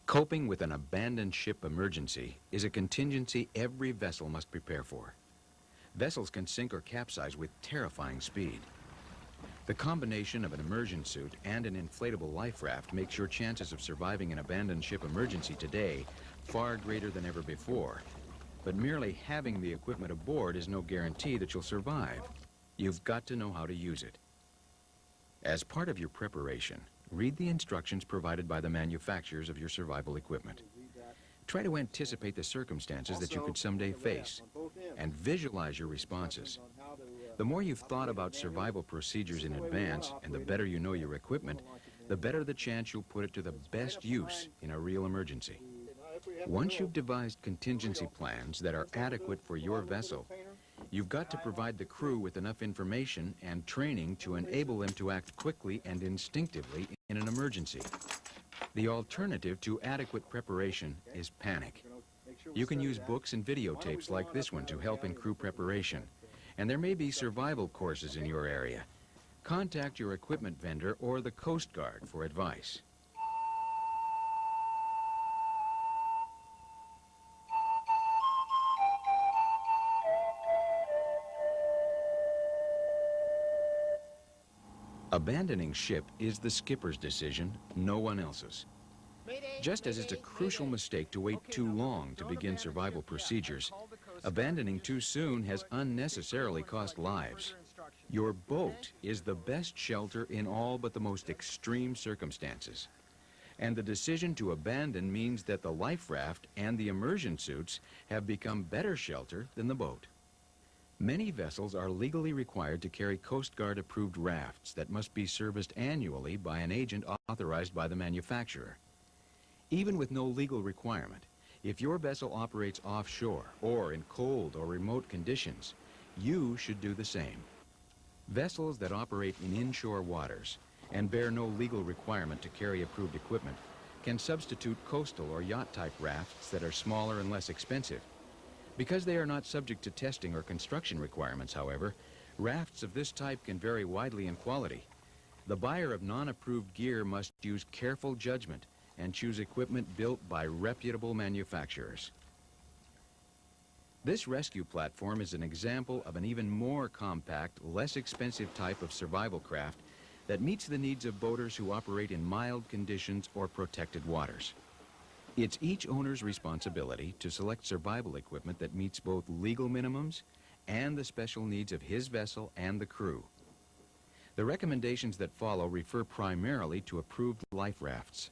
Coping with an abandoned ship emergency is a contingency every vessel must prepare for. Vessels can sink or capsize with terrifying speed. The combination of an immersion suit and an inflatable life raft makes your chances of surviving an abandoned ship emergency today far greater than ever before. But merely having the equipment aboard is no guarantee that you'll survive. You've got to know how to use it. As part of your preparation, read the instructions provided by the manufacturers of your survival equipment. Try to anticipate the circumstances that you could someday face and visualize your responses. The more you've thought about survival procedures in advance and the better you know your equipment, the better the chance you'll put it to the best use in a real emergency. Once you've devised contingency plans that are adequate for your vessel, you've got to provide the crew with enough information and training to enable them to act quickly and instinctively in an emergency. The alternative to adequate preparation is panic. You can use books and videotapes like this one to help in crew preparation, and there may be survival courses in your area. Contact your equipment vendor or the Coast Guard for advice. Abandoning ship is the skipper's decision, no one else's. Just as it's a crucial mistake to wait too long to begin survival procedures, abandoning too soon has unnecessarily cost lives. Your boat is the best shelter in all but the most extreme circumstances. And the decision to abandon means that the life raft and the immersion suits have become better shelter than the boat. Many vessels are legally required to carry Coast Guard approved rafts that must be serviced annually by an agent authorized by the manufacturer. Even with no legal requirement, if your vessel operates offshore or in cold or remote conditions, you should do the same. Vessels that operate in inshore waters and bear no legal requirement to carry approved equipment can substitute coastal or yacht-type rafts that are smaller and less expensive. Because they are not subject to testing or construction requirements, however, rafts of this type can vary widely in quality. The buyer of non-approved gear must use careful judgment and choose equipment built by reputable manufacturers. This rescue platform is an example of an even more compact, less expensive type of survival craft that meets the needs of boaters who operate in mild conditions or protected waters. It's each owner's responsibility to select survival equipment that meets both legal minimums and the special needs of his vessel and the crew. The recommendations that follow refer primarily to approved life rafts.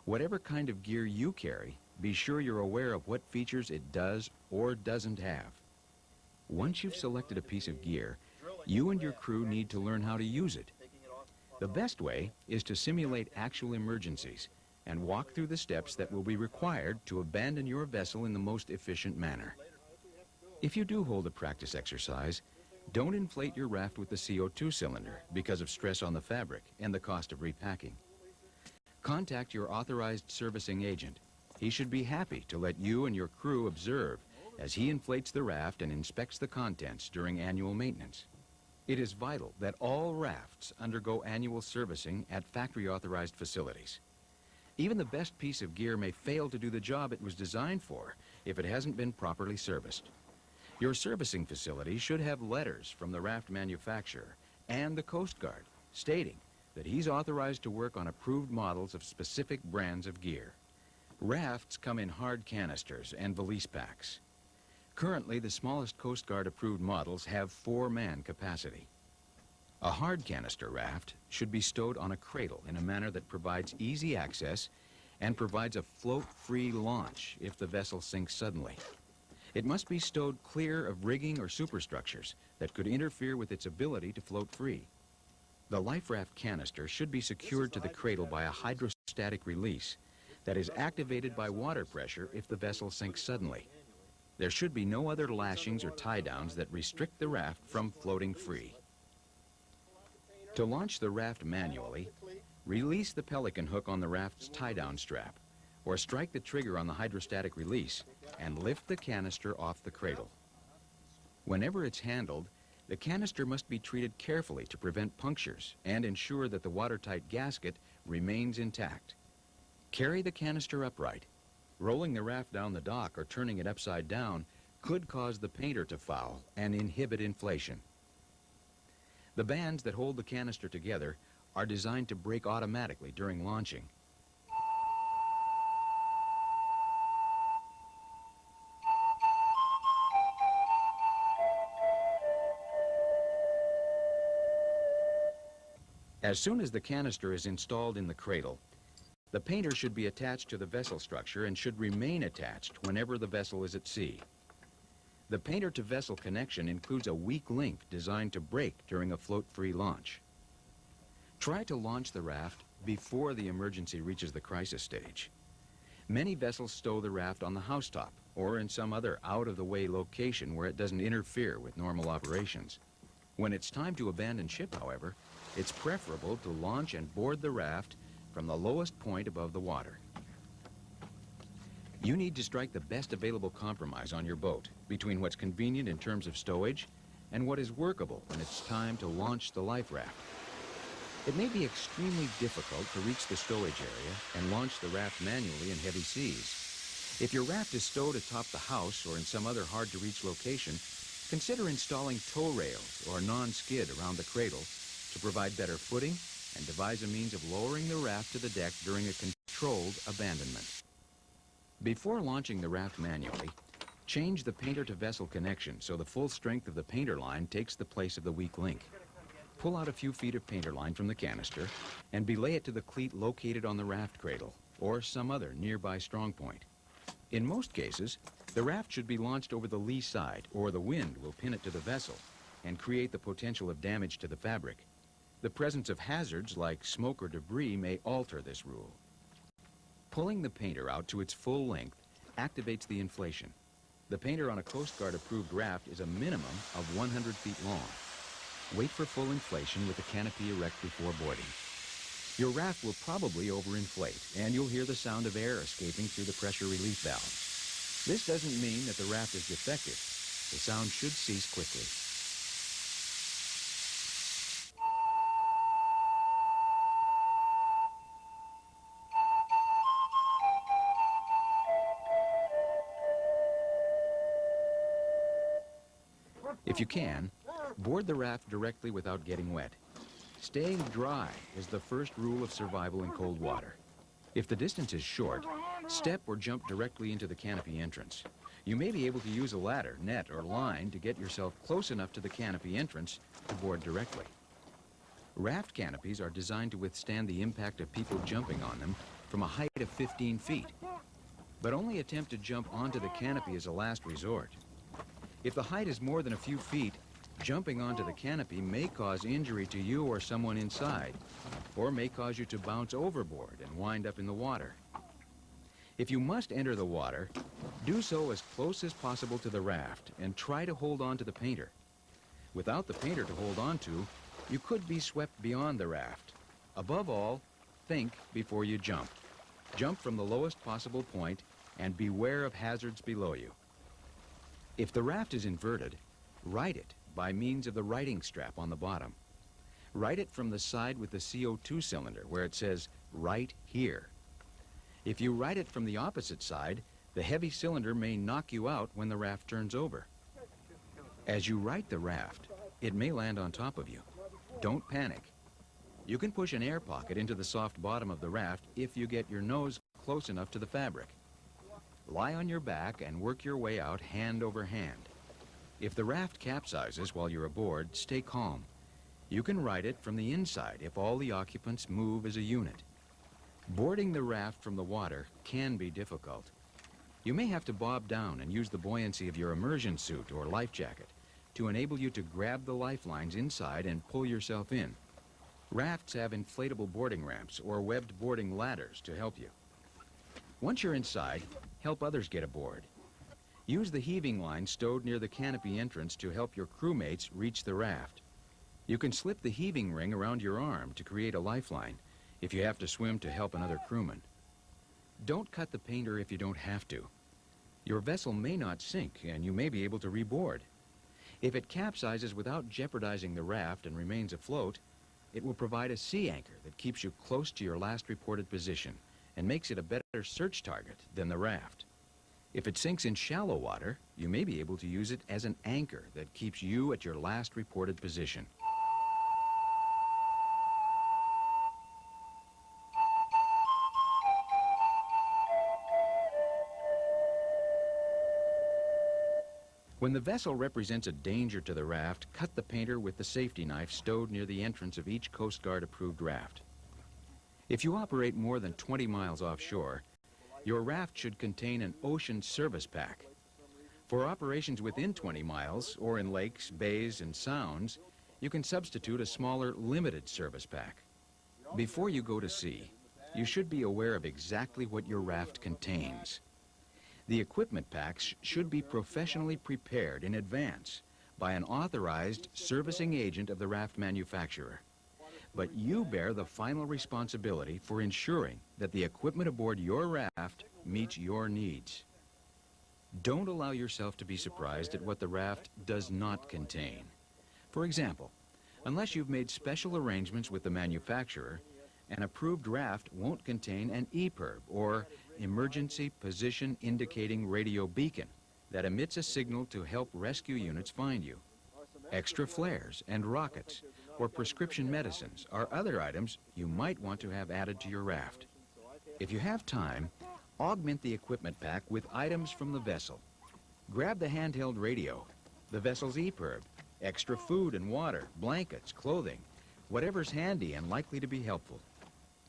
Whatever kind of gear you carry, be sure you're aware of what features it does or doesn't have. Once you've selected a piece of gear, you and your crew need to learn how to use it. The best way is to simulate actual emergencies and walk through the steps that will be required to abandon your vessel in the most efficient manner. If you do hold a practice exercise, don't inflate your raft with the CO2 cylinder because of stress on the fabric and the cost of repacking. Contact your authorized servicing agent. He should be happy to let you and your crew observe as he inflates the raft and inspects the contents during annual maintenance. It is vital that all rafts undergo annual servicing at factory-authorized facilities. Even the best piece of gear may fail to do the job it was designed for if it hasn't been properly serviced. Your servicing facility should have letters from the raft manufacturer and the Coast Guard stating that he's authorized to work on approved models of specific brands of gear. Rafts come in hard canisters and valise packs. Currently, the smallest Coast Guard approved models have 4-man capacity. A hard canister raft should be stowed on a cradle in a manner that provides easy access and provides a float-free launch if the vessel sinks suddenly. It must be stowed clear of rigging or superstructures that could interfere with its ability to float free. The life raft canister should be secured to the cradle by a hydrostatic release that is activated by water pressure if the vessel sinks suddenly. There should be no other lashings or tie-downs that restrict the raft from floating free. To launch the raft manually, release the pelican hook on the raft's tie-down strap, or strike the trigger on the hydrostatic release and lift the canister off the cradle. Whenever it's handled, the canister must be treated carefully to prevent punctures and ensure that the watertight gasket remains intact. Carry the canister upright. Rolling the raft down the dock or turning it upside down could cause the painter to foul and inhibit inflation. The bands that hold the canister together are designed to break automatically during launching. As soon as the canister is installed in the cradle, the painter should be attached to the vessel structure and should remain attached whenever the vessel is at sea. The painter-to-vessel connection includes a weak link designed to break during a float-free launch. Try to launch the raft before the emergency reaches the crisis stage. Many vessels stow the raft on the housetop or in some other out-of-the-way location where it doesn't interfere with normal operations. When it's time to abandon ship, however, it's preferable to launch and board the raft from the lowest point above the water. You need to strike the best available compromise on your boat between what's convenient in terms of stowage and what is workable when it's time to launch the life raft. It may be extremely difficult to reach the stowage area and launch the raft manually in heavy seas. If your raft is stowed atop the house or in some other hard-to-reach location, consider installing tow rails or non-skid around the cradle to provide better footing and devise a means of lowering the raft to the deck during a controlled abandonment. Before launching the raft manually, change the painter-to-vessel connection so the full strength of the painter line takes the place of the weak link. Pull out a few feet of painter line from the canister and belay it to the cleat located on the raft cradle or some other nearby strong point. In most cases, the raft should be launched over the lee side or the wind will pin it to the vessel and create the potential of damage to the fabric. The presence of hazards like smoke or debris may alter this rule. Pulling the painter out to its full length activates the inflation. The painter on a Coast Guard approved raft is a minimum of 100 feet long. Wait for full inflation with the canopy erect before boarding. Your raft will probably overinflate and you'll hear the sound of air escaping through the pressure relief valves. This doesn't mean that the raft is defective. The sound should cease quickly. If you can, board the raft directly without getting wet. Staying dry is the first rule of survival in cold water. If the distance is short, step or jump directly into the canopy entrance. You may be able to use a ladder, net, or line to get yourself close enough to the canopy entrance to board directly. Raft canopies are designed to withstand the impact of people jumping on them from a height of 15 feet. But only attempt to jump onto the canopy as a last resort. If the height is more than a few feet, jumping onto the canopy may cause injury to you or someone inside, or may cause you to bounce overboard and wind up in the water. If you must enter the water, do so as close as possible to the raft and try to hold on to the painter. Without the painter to hold on to, you could be swept beyond the raft. Above all, think before you jump. Jump from the lowest possible point and beware of hazards below you. If the raft is inverted, right it by means of the righting strap on the bottom. Right it from the side with the CO2 cylinder where it says, "Right here." If you right it from the opposite side, the heavy cylinder may knock you out when the raft turns over. As you right the raft, it may land on top of you. Don't panic. You can push an air pocket into the soft bottom of the raft if you get your nose close enough to the fabric. Lie on your back and work your way out hand over hand. If the raft capsizes while you're aboard, stay calm. You can right it from the inside if all the occupants move as a unit. Boarding the raft from the water can be difficult. You may have to bob down and use the buoyancy of your immersion suit or life jacket to enable you to grab the lifelines inside and pull yourself in. Rafts have inflatable boarding ramps or webbed boarding ladders to help you. Once you're inside, help others get aboard. Use the heaving line stowed near the canopy entrance to help your crewmates reach the raft. You can slip the heaving ring around your arm to create a lifeline if you have to swim to help another crewman. Don't cut the painter if you don't have to. Your vessel may not sink and you may be able to reboard. If it capsizes without jeopardizing the raft and remains afloat, it will provide a sea anchor that keeps you close to your last reported position and makes it a better search target than the raft. If it sinks in shallow water, you may be able to use it as an anchor that keeps you at your last reported position. When the vessel represents a danger to the raft, cut the painter with the safety knife stowed near the entrance of each Coast Guard approved raft. If you operate more than 20 miles offshore, your raft should contain an ocean service pack. For operations within 20 miles, or in lakes, bays, and sounds, you can substitute a smaller limited service pack. Before you go to sea, you should be aware of exactly what your raft contains. The equipment packs should be professionally prepared in advance by an authorized servicing agent of the raft manufacturer. But you bear the final responsibility for ensuring that the equipment aboard your raft meets your needs. Don't allow yourself to be surprised at what the raft does not contain. For example, unless you've made special arrangements with the manufacturer, an approved raft won't contain an EPIRB, or Emergency Position Indicating Radio Beacon, that emits a signal to help rescue units find you. Extra flares and rockets or prescription medicines are other items you might want to have added to your raft. If you have time, augment the equipment pack with items from the vessel. Grab the handheld radio, the vessel's EPIRB, extra food and water, blankets, clothing, whatever's handy and likely to be helpful.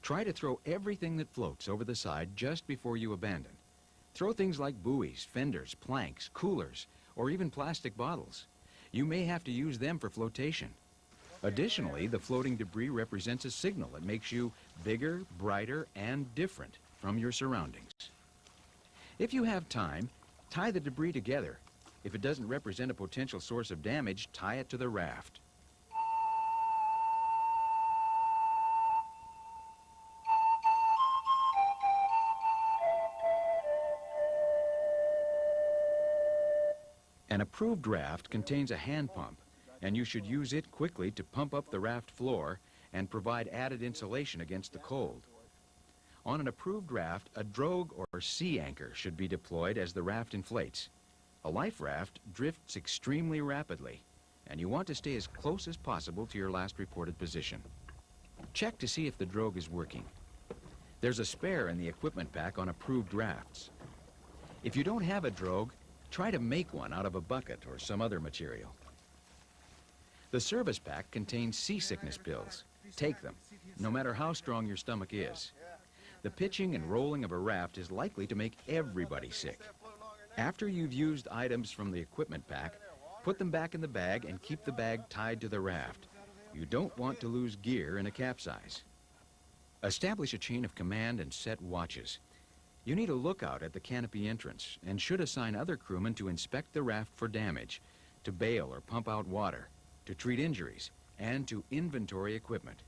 Try to throw everything that floats over the side just before you abandon. Throw things like buoys, fenders, planks, coolers, or even plastic bottles. You may have to use them for flotation. Additionally, the floating debris represents a signal that makes you bigger, brighter, and different from your surroundings. If you have time, tie the debris together. If it doesn't represent a potential source of damage, tie it to the raft. An approved raft contains a hand pump, and you should use it quickly to pump up the raft floor and provide added insulation against the cold. On an approved raft, a drogue or sea anchor should be deployed as the raft inflates. A life raft drifts extremely rapidly, and you want to stay as close as possible to your last reported position. Check to see if the drogue is working. There's a spare in the equipment pack on approved rafts. If you don't have a drogue, try to make one out of a bucket or some other material. The service pack contains seasickness pills. Take them, no matter how strong your stomach is. The pitching and rolling of a raft is likely to make everybody sick. After you've used items from the equipment pack, put them back in the bag and keep the bag tied to the raft. You don't want to lose gear in a capsize. Establish a chain of command and set watches. You need a lookout at the canopy entrance and should assign other crewmen to inspect the raft for damage, to bail or pump out water, to treat injuries, and to inventory equipment.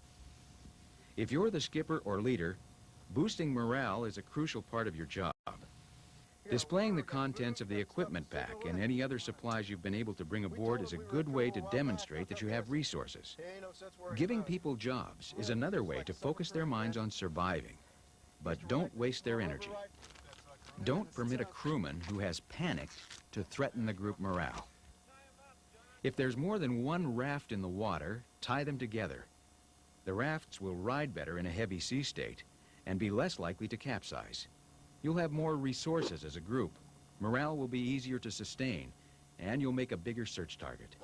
If you're the skipper or leader, boosting morale is a crucial part of your job. Displaying the contents of the equipment pack and any other supplies you've been able to bring aboard is a good way to demonstrate that you have resources. Giving people jobs is another way to focus their minds on surviving, but don't waste their energy. Don't permit a crewman who has panicked to threaten the group morale. If there's more than one raft in the water, tie them together. The rafts will ride better in a heavy sea state and be less likely to capsize. You'll have more resources as a group. Morale will be easier to sustain, and you'll make a bigger search target.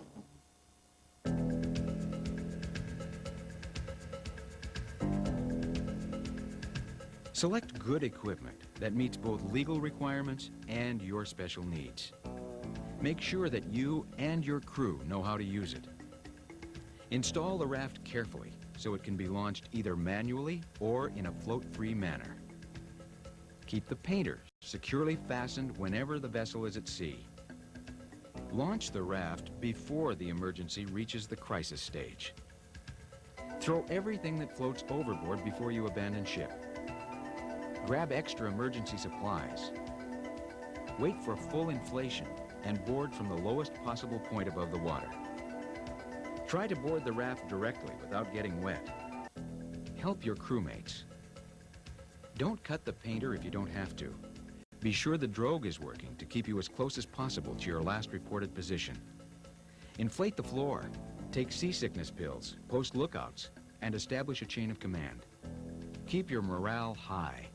Select good equipment that meets both legal requirements and your special needs. Make sure that you and your crew know how to use it. Install the raft carefully so it can be launched either manually or in a float-free manner. Keep the painter securely fastened whenever the vessel is at sea. Launch the raft before the emergency reaches the crisis stage. Throw everything that floats overboard before you abandon ship. Grab extra emergency supplies. Wait for full inflation and board from the lowest possible point above the water. Try to board the raft directly without getting wet. Help your crewmates. Don't cut the painter if you don't have to. Be sure the drogue is working to keep you as close as possible to your last reported position. Inflate the floor, take seasickness pills, post lookouts, and establish a chain of command. Keep your morale high.